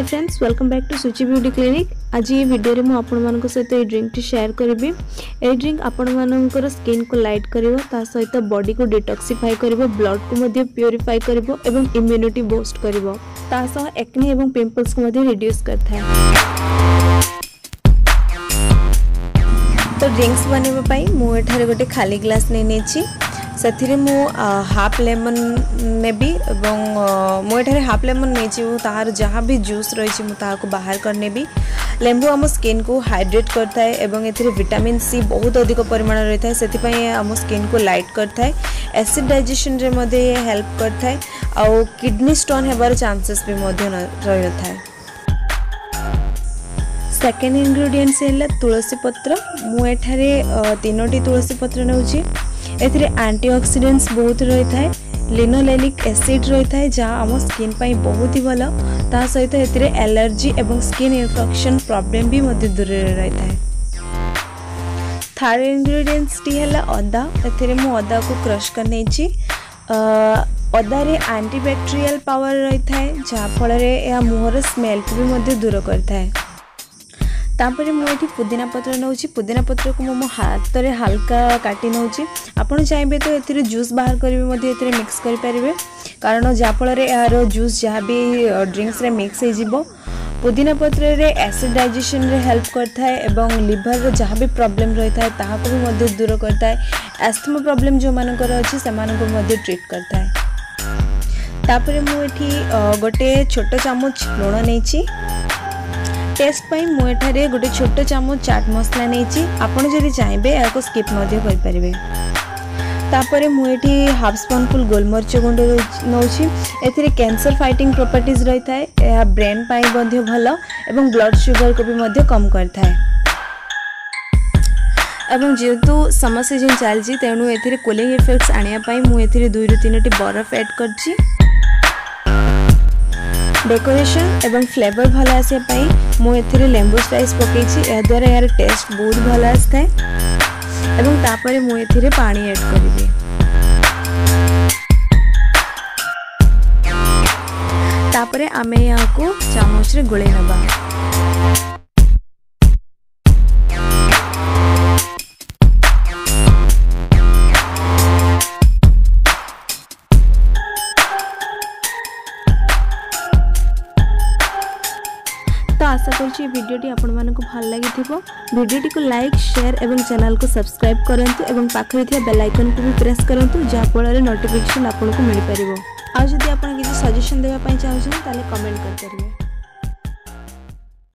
Hi friends, welcome back to Suchi beauty clinic. आज ये video रे मु आपण मानक सहित ए ड्रिंक टी शेयर करबी। ए ड्रिंक आपण मानकर स्किन को लाइट करिवो, ता सहित बॉडी को डिटॉक्सिफाई करिवो, ब्लड को मध्ये प्यूरिफाई करिवो एवं इम्यूनिटी बूस्ट करिवो। ता सह एक्ने एवं पिंपल्स को मध्ये रिड्यूस करथाय। तो ड्रिंक्स बनेबा पई मु एठारे गोटे खाली ग्लास नै नेछि। से मु हाफ लेमन नेबी एवं मु एठारे हाफ लेमन नेछि। तार जहाँ भी जूस रही मुझे बाहर करने भी। लेंबू आम स्किन को हाइड्रेट करता है एवं एथिरे विटामिन सी बहुत अधिक परिमाण रही है, से आम स्किन को लाइट करता है। एसिड डाइजेशन रे मधे हेल्प करता है और किडनी स्टोन हेबार चांसेस भी रही है। सेकेंड इंग्रेडिएंट्स है तुलसी पत्र। मु एठारे 3टी तुलसी पत्र नेउछि। एथिरे एंटीऑक्सीडेंट्स बहुत रही है, लिनोलेनिक एसिड रही है जहाँ आम स्किन पाई बहुत ही भल। ता सहित एथिरे एलर्जी एवं स्किन इन्फेक्शन प्रॉब्लम भी दूर रही है। थर्ड इंग्रेडिएंट्स टी है अदा। एथिरे मु अदा को क्रश करने अदा रे एंटीबैक्टीरियल पावर रही है जहाँ फल यह मुहर स्मेल को भी दूर करता है। तापर मुझे पुदीना पत्र नौची। पुदीना पत्र को मो हाथ में हल्का काटी नौची। आपन चाहिए तो एथिरे जूस बाहर करेंगे, मिक्स करें, कारण जहाँफल यार जूस जहाँ भी ड्रिंक्स रे मिक्स हो। पुदीना पत्र रे एसिड डाइजेशन रे हेल्प करता है एवं लिवर जहाँ भी प्रॉब्लम रही है ताको भी दूर करता है। एस्थमा प्रॉब्लम जो मानकर अच्छी से ट्रीट करता है। तापर मुझे गोटे छोट चामच लुण नहीं। टेस्ट पाई मुझे गोटे छोट चामच चाट मसला नहीं। आपड़ जब चाहिए या स्किप करें। तापर मुझे हाफ स्पूनफुल गोलमरीच गुंड नौची। एथिरे कैंसर फाइटिंग प्रॉपर्टीज रही है, यह ब्रेन पाई भल एवं ब्लड शुगर को भी कम करता है। एवं जेहेतु समर सीजन चलती तेणु एथिरे कूलिंग इफेक्ट्स आने मुझे 2 ରୁ 3टी बरफ ऐड करछि। डेकोरेशन एवं फ्लेवर भल आसापी मुझे लेंबू स्लाइस पकई, यह द्वारा यार टेस्ट बहुत भल आसता है। एवं तापर मुझे पानी ऐड करी। तापर आमे यहाँ को चामच रे गोले नबा। तो आशा करुँची वीडियोटी आपण मानक भल लगी। वीडियोटी को लाइक, शेयर एवं चैनल को सब्सक्राइब करंतु एवं पाखरे थिया बेल आइकन को भी प्रेस करंतु जहाँ फल नोटिफिकेशन आपको मिल पारिबो। आ जदि आपण किसी सजेशन देबा पई चाहउछन ताले कमेंट कर परिबे।